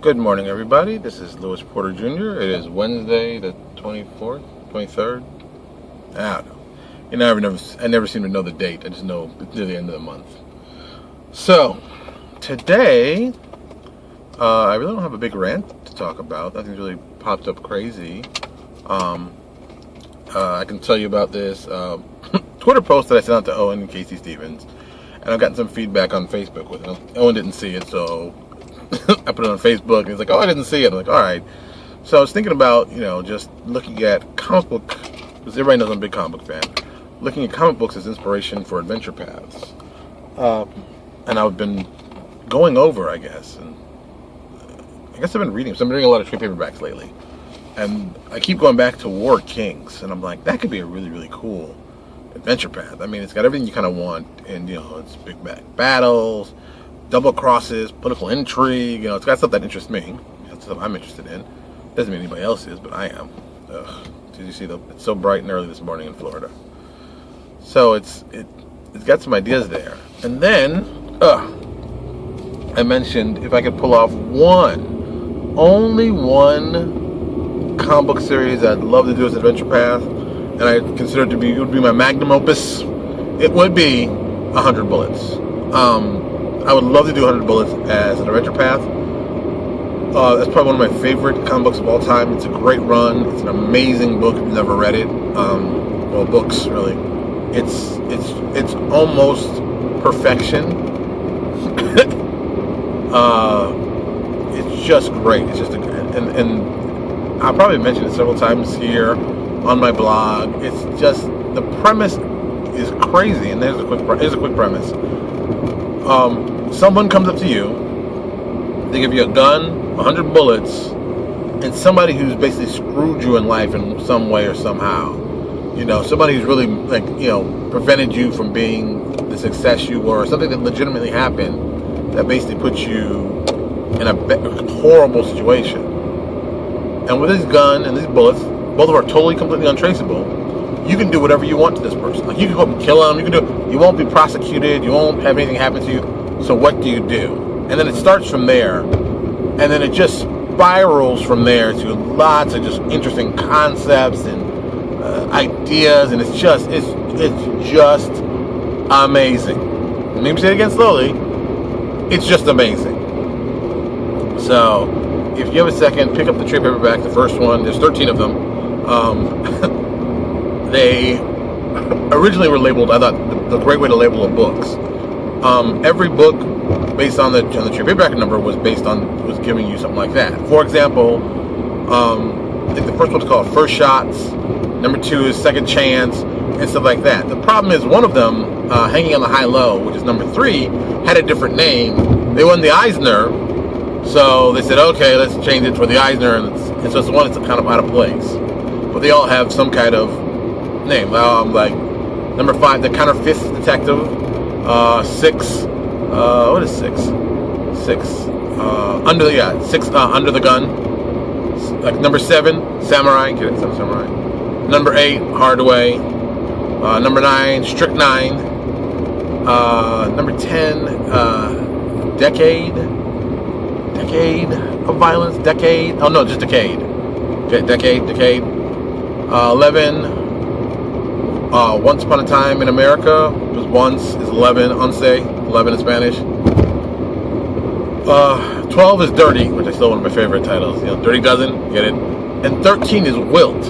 Good morning, everybody. This is Lewis Porter Jr. It is Wednesday, the 24th, 23rd. I don't know. I never seem to know the date. I just know it's near the end of the month. So, today, I really don't have a big rant to talk about. Nothing's really popped up crazy. I can tell you about this Twitter post that I sent out to Owen and Casey Stevens, and I've gotten some feedback on Facebook with it. Owen didn't see it, so I put it on Facebook, and he's like, "Oh, I didn't see it." I'm like, "All right." So I was thinking about, just looking at comic book, because everybody knows I'm a big comic book fan. Looking at comic books as inspiration for adventure paths, and I've been going over, I guess, and I guess I've been reading. So I've been reading a lot of trade paperbacks lately, and I keep going back to War Kings, and I'm like, that could be a really, really cool adventure path. I mean, it's got everything you kind of want, and it's big battles, double crosses, political intrigue. It's got stuff that interests me. That's stuff I'm interested in. Doesn't mean anybody else is, but I am. Did you see it's so bright and early this morning in Florida? So it's got some ideas there. And then I mentioned if I could pull off only one comic book series I'd love to do as adventure path, and I consider it would be my magnum opus. It would be 100 Bullets. I would love to do 100 Bullets as an adventure path. That's probably one of my favorite comic books of all time. It's a great run. It's an amazing book if you've never read it. Well, books, really. It's almost perfection. It's just great. It's just and I'll probably mentioned it several times here on my blog. It's just, the premise is crazy, and here's a quick premise. Someone comes up to you, they give you a gun, 100 bullets, and somebody who's basically screwed you in life in some way or somehow. Somebody who's really, prevented you from being the success you were, something that legitimately happened that basically puts you in a horrible situation. And with this gun and these bullets, both of them are totally, completely untraceable. You can do whatever you want to this person. Like, you can go up and kill him. You won't be prosecuted. You won't have anything happen to you. So what do you do? And then it starts from there, and then it just spirals from there to lots of just interesting concepts and ideas, and it's just amazing. Let me say it again slowly. It's just amazing. So if you have a second, pick up the trade paperback, the first one. There's 13 of them. They originally were labeled, I thought, the great way to label a books. Every book based on the trade paperback number was giving you something like that. For example, I think the first one's called First Shots. Number 2 is Second Chance, and stuff like that. The problem is one of them, Hanging on the High Low, which is number 3, had a different name. They won the Eisner, so they said, okay, let's change it for the Eisner, and so it's the one that's kind of out of place. But they all have some kind of name. Like number 5, The Counterfeit Detective. 6, what is 6? 6, Under the Gun. Like number 7, Samurai. Get it? Samurai. Number 8, Hardaway. Number 9, Strychnine. Number 10, Decade of Violence. Decade. Oh no, just Decade. Okay, Decade. 11, Once Upon a Time in America. Because once is 11, once 11 in Spanish. 12 is Dirty, which is still one of my favorite titles. Dirty Dozen, get it? And 13 is Wilt.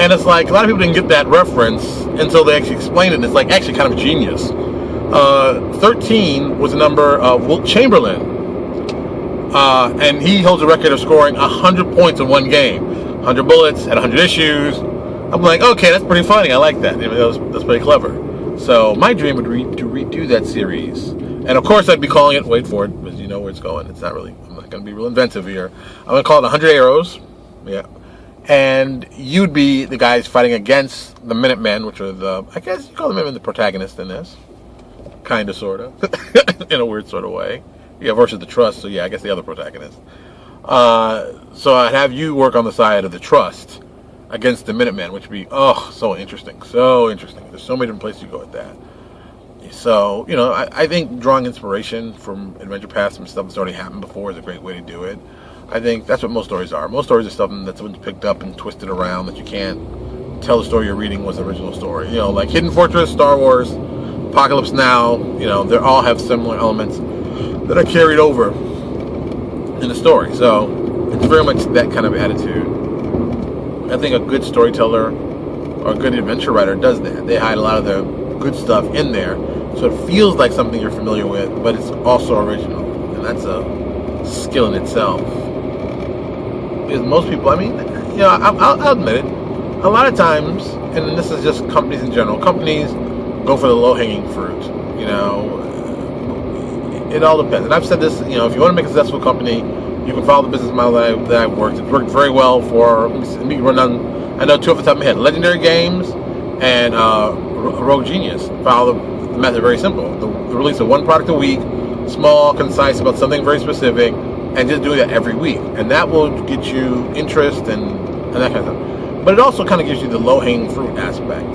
And it's like, a lot of people didn't get that reference until they actually explained it, and it's like actually kind of genius. 13 was a number of Wilt Chamberlain. And he holds a record of scoring 100 points in one game. 100 bullets at 100 issues. I'm like, okay, that's pretty funny. I like that. That's pretty clever. So my dream would be to redo that series. And of course I'd be calling it, wait for it, because you know where it's going. I'm not going to be real inventive here. I'm going to call it 100 Arrows. Yeah. And you'd be the guys fighting against the Minutemen, which are I guess you call the Minutemen the protagonist in this. Kind of, sort of. In a weird sort of way. Yeah, versus the Trust, so yeah, I guess the other protagonist. So I'd have you work on the side of the Trust against the Minutemen, which would be, so interesting. So interesting. There's so many different places you go with that. So, I think drawing inspiration from adventure paths, from stuff that's already happened before, is a great way to do it. I think that's what most stories are. Most stories are something that's been picked up and twisted around that you can't tell the story you're reading was the original story. You know, like Hidden Fortress, Star Wars, Apocalypse Now, you know, they all have similar elements that are carried over in the story. So it's very much that kind of attitude. I think a good storyteller or a good adventure writer does that. They hide a lot of the good stuff in there, so it feels like something you're familiar with, but it's also original. And that's a skill in itself. Because most people, I mean, you know, I'll admit it, a lot of times, and this is just companies in general, companies go for the low-hanging fruit. You know, it all depends. And I've said this, you know, if you want to make a successful company, you can follow the business model that I've worked. It's worked very well for, let me run down, I know two off the top of my head, Legendary Games and Rogue Genius. Follow the method very simple. The release of one product a week, small, concise, about something very specific, and just doing that every week. And that will get you interest and that kind of stuff. But it also kind of gives you the low-hanging fruit aspect.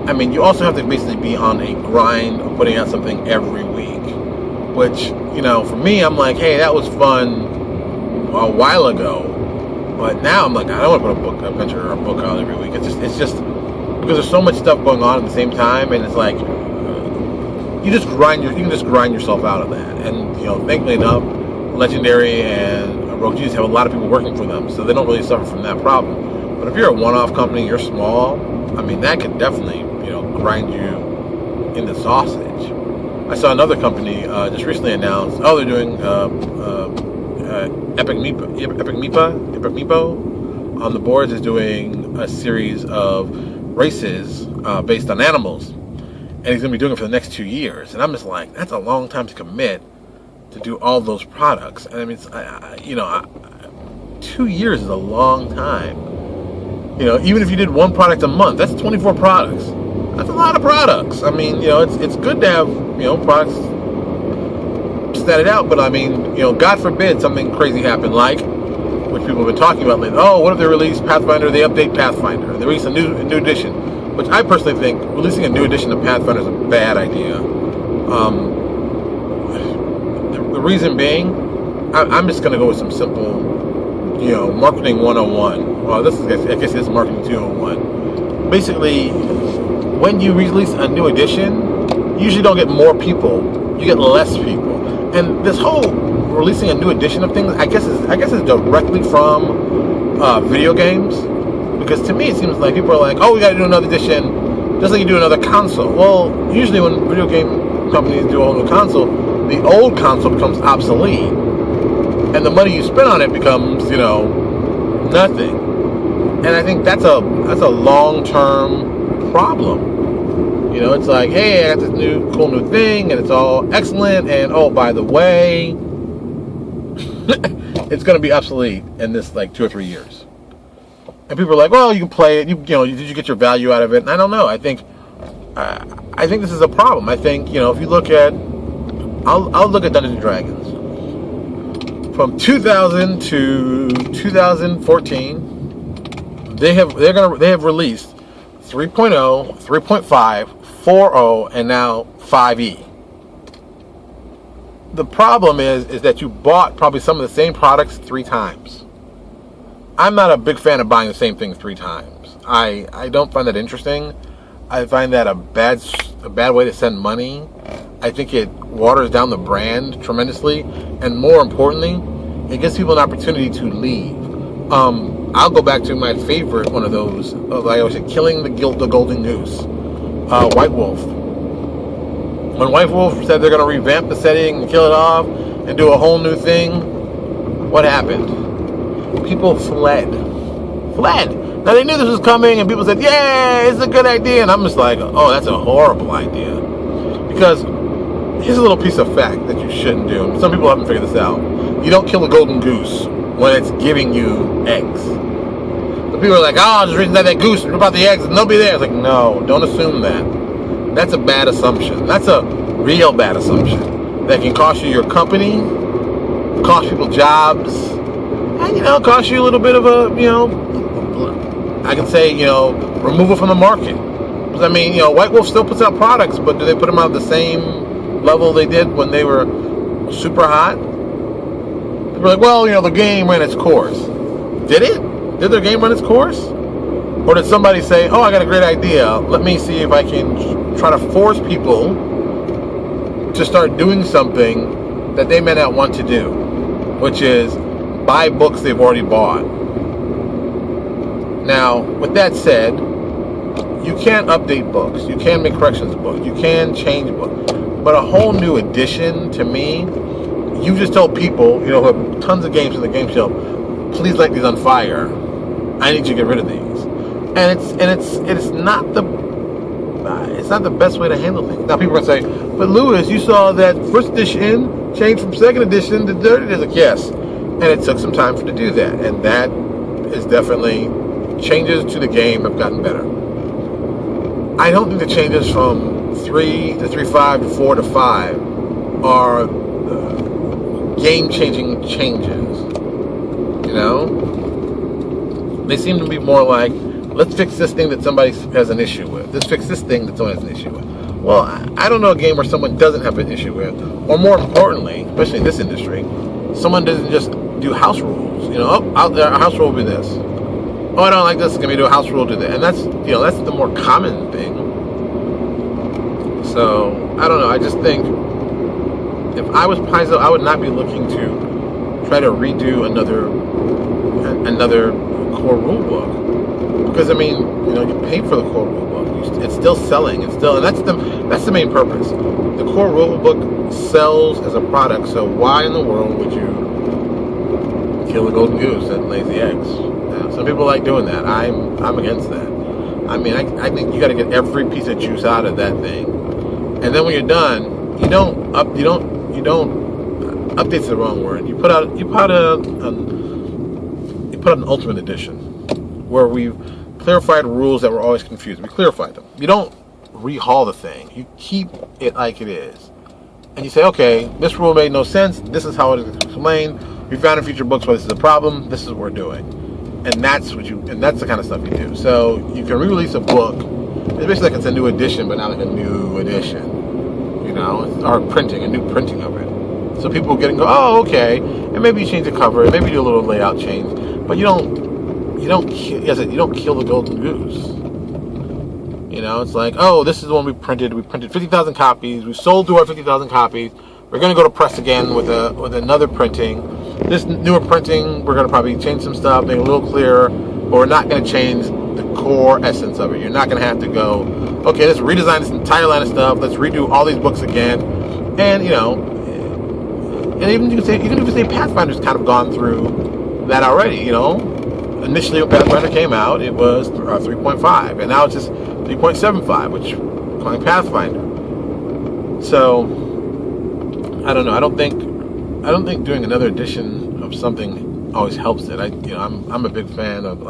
I mean, you also have to basically be on a grind of putting out something every week. Which, you know, for me, I'm like, hey, that was fun a while ago. But now I'm like, I don't want to put a adventure or a book out every week. It's just because there's so much stuff going on at the same time, and it's like you can just grind yourself out of that. And, you know, thankfully enough, Legendary and Rogue Genius have a lot of people working for them, so they don't really suffer from that problem. But if you're a one-off company, you're small, I mean, that could definitely, you know, grind you into sausage. I saw another company just recently announced, oh, they're doing Epic Meepo on the boards is doing a series of races based on animals, and he's going to be doing it for the next 2 years. And I'm just like, that's a long time to commit to do all those products. And I mean, 2 years is a long time. You know, even if you did one product a month, that's 24 products. That's a lot of products. I mean, you know, it's good to have, you know, products statted out, but I mean, you know, God forbid something crazy happened, like, which people have been talking about lately. Oh, what if they release Pathfinder, they update Pathfinder, they release a new edition, which I personally think releasing a new edition of Pathfinder is a bad idea. The reason being, I'm just going to go with some simple, you know, marketing 101. Well, I guess this is marketing 201. Basically, when you release a new edition, you usually don't get more people, you get less people. And this whole releasing a new edition of things, I guess is directly from video games. Because to me, it seems like people are like, oh, we got to do another edition, just like you do another console. Well, usually when video game companies do a whole new console, the old console becomes obsolete. And the money you spend on it becomes, you know, nothing. And I think that's a long-term problem. You know, it's like, hey, I got this cool new thing, and it's all excellent, and oh, by the way, it's going to be obsolete in this, like, 2 or 3 years. And people are like, well, you can play it, you know, did you get your value out of it? And I don't know. I think this is a problem. I think, you know, if you look at, I'll look at Dungeons & Dragons. From 2000 to 2014, they have released 3.0, 3.5, 4.0, and now 5e. The problem is that you bought probably some of the same products 3 times. I'm not a big fan of buying the same thing 3 times. I don't find that interesting. I find that a bad way to send money. I think it waters down the brand tremendously, and more importantly, it gives people an opportunity to leave. I'll go back to my favorite one of those, like I always say, killing the golden goose. White Wolf. When White Wolf said they're going to revamp the setting and kill it off and do a whole new thing, what happened? People fled. Now they knew this was coming, and people said, yeah, it's a good idea. And I'm just like, oh, that's a horrible idea. Because here's a little piece of fact that you shouldn't do. Some people haven't figured this out. You don't kill a golden goose when it's giving you eggs. But people are like, oh, just reach that goose, rip out the eggs, and they'll be there. It's like, no, don't assume that. That's a bad assumption. That's a real bad assumption. That can cost you your company, cost people jobs, and, you know, cost you a little bit of a, you know, I can say, you know, removal from the market. Because, I mean, you know, White Wolf still puts out products, but do they put them out at the same level they did when they were super hot? People are like, well, the game ran its course. Did it? Did their game run its course? Or did somebody say, oh, I got a great idea. Let me see if I can try to force people to start doing something that they may not want to do, which is buy books they've already bought. Now, with that said, you can update books. You can make corrections to books. You can change books. But a whole new edition, to me, you just told people, who have tons of games in the game shelf, please light these on fire. I need you to get rid of these. And it's not the best way to handle things. Now people are going to say, but Lewis, you saw that first edition changed from second edition to third edition. Yes, and it took some time to do that, and that is definitely changes to the game have gotten better. I don't think the changes from 3 to 3.5 to 4 to 5 are game-changing changes. They seem to be more like, let's fix this thing that somebody has an issue with. Let's fix this thing that someone has an issue with. Well, I don't know a game where someone doesn't have an issue with, or more importantly, especially in this industry, someone doesn't just do house rules. A house rule will be this. Oh, I don't like this. It's gonna be a house rule to that, and that's the more common thing. So I don't know. I just think if I was Paizo, I would not be looking to try to redo another core rule book, because you paid for the core rule book. It's still selling. And that's the main purpose. The core rule book sells as a product. So why in the world would you kill the golden goose that lays the eggs? Some people like doing that. I'm against that. I think you got to get every piece of juice out of that thing, and then when you're done, you don't update's the wrong word. You put out an ultimate edition where we've clarified rules that were always confused. We clarified them. You don't rehaul the thing. You keep it like it is, and you say, okay, this rule made no sense. This is how it is explained. We found in future books why this is a problem. This is what we're doing. And that's the kind of stuff you do. So you can re-release a book. It's basically like it's a new edition, but not like a new edition. Or a new printing of it. So people get and go, oh, okay. And maybe you change the cover, and maybe you do a little layout change, but you don't kill the golden goose. It's like, oh, this is the one we printed. We printed 50,000 copies. We sold through our 50,000 copies. We're going to go to press again with another printing. This newer printing, we're going to probably change some stuff, make it a little clearer, but we're not going to change the core essence of it. You're not going to have to go, okay, let's redesign this entire line of stuff. Let's redo all these books again. And, and even if you say Pathfinder's kind of gone through that already, Initially when Pathfinder came out, it was 3.5, and now it's just 3.75, which we're calling Pathfinder. So, I don't know. I don't think doing another edition of something always helps it. I'm a big fan of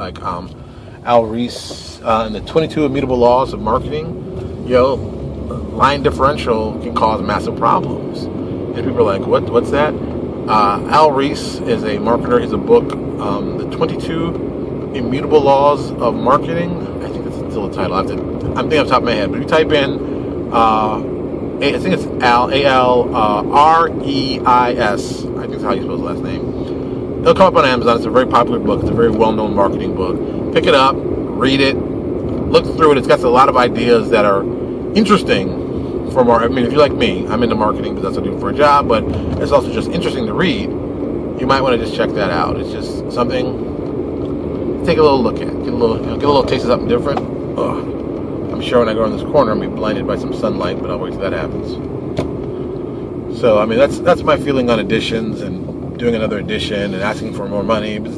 Al Reese and the 22 Immutable Laws of Marketing. Line differential can cause massive problems, and people are like, what's that? Al Reese is a marketer. He's a book, the 22 Immutable Laws of Marketing. I think that's still a title. I'm thinking off the top of my head, but if you type in I think it's Reis. I think that's how you spell his last name. It'll come up on Amazon. It's a very popular book. It's a very well-known marketing book. Pick it up, read it, look through it. It's got a lot of ideas that are interesting if you're like me, I'm into marketing because that's what I do for a job, but it's also just interesting to read. You might want to just check that out. It's just something to take a little look at. Get a little taste of something different. I'm sure when I go around this corner, I'll be blinded by some sunlight, but I'll wait till that happens. So, that's my feeling on editions and doing another edition and asking for more money. But,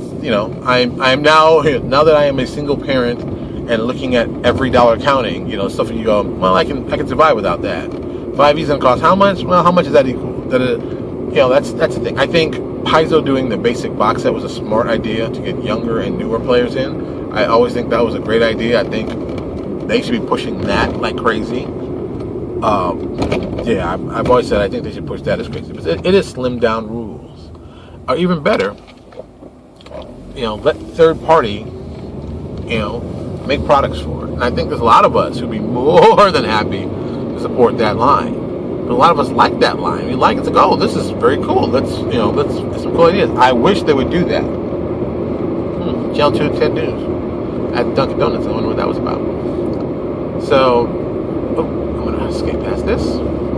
I'm now that I am a single parent and looking at every dollar counting, stuff that you go, well, I can survive without that. 5E's gonna cost how much? Well, how much is that equal? That's the thing. I think Paizo doing the basic box set was a smart idea to get younger and newer players in. I always think that was a great idea. I think they should be pushing that like crazy. I've always said I think they should push that as crazy. But it is slimmed down rules. Or even better, let third party, make products for it. And I think there's a lot of us who'd be more than happy to support that line. But a lot of us like that line. We like it. It's like, oh, this is very cool. Let's some cool ideas. I wish they would do that. Channel 2 10 News at Dunkin' Donuts. I wonder what that was about. So, I'm gonna escape past this.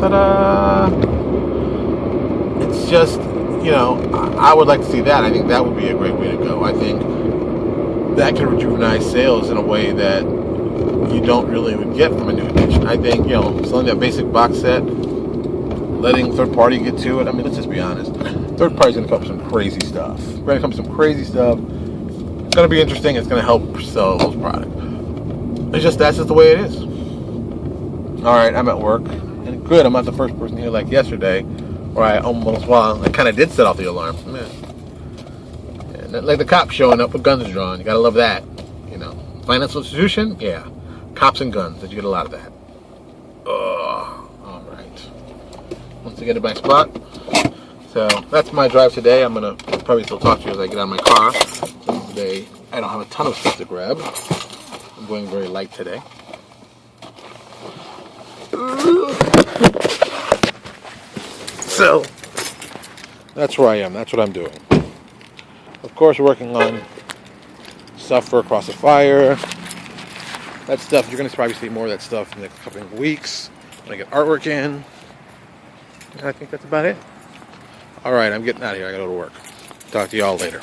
Ta-da! It's just, I would like to see that. I think that would be a great way to go. I think that could rejuvenate sales in a way that you don't really would get from a new edition. I think, selling that basic box set, letting third party get to it. I mean, let's just be honest. Third party's going to come up with some crazy stuff. It's going to be interesting. It's going to help sell those products. That's just the way it is. All right, I'm at work. And good, I'm not the first person here like yesterday, where I kind of did set off the alarm. And like the cops showing up with guns drawn. You got to love that. Financial institution? Yeah. Cops and guns. Did you get a lot of that? All right. Once I get to my spot. So that's my drive today. I'm going to probably still talk to you as I get out of my car. So today, I don't have a ton of stuff to grab. I'm going very light today. So that's where I am. That's what I'm doing. Of course, working on stuff for Across the Fire. That stuff, you're going to probably see more of that stuff in the next couple of weeks when I get artwork in. And I think that's about it. All right, I'm getting out of here. I got to go to work. Talk to y'all later.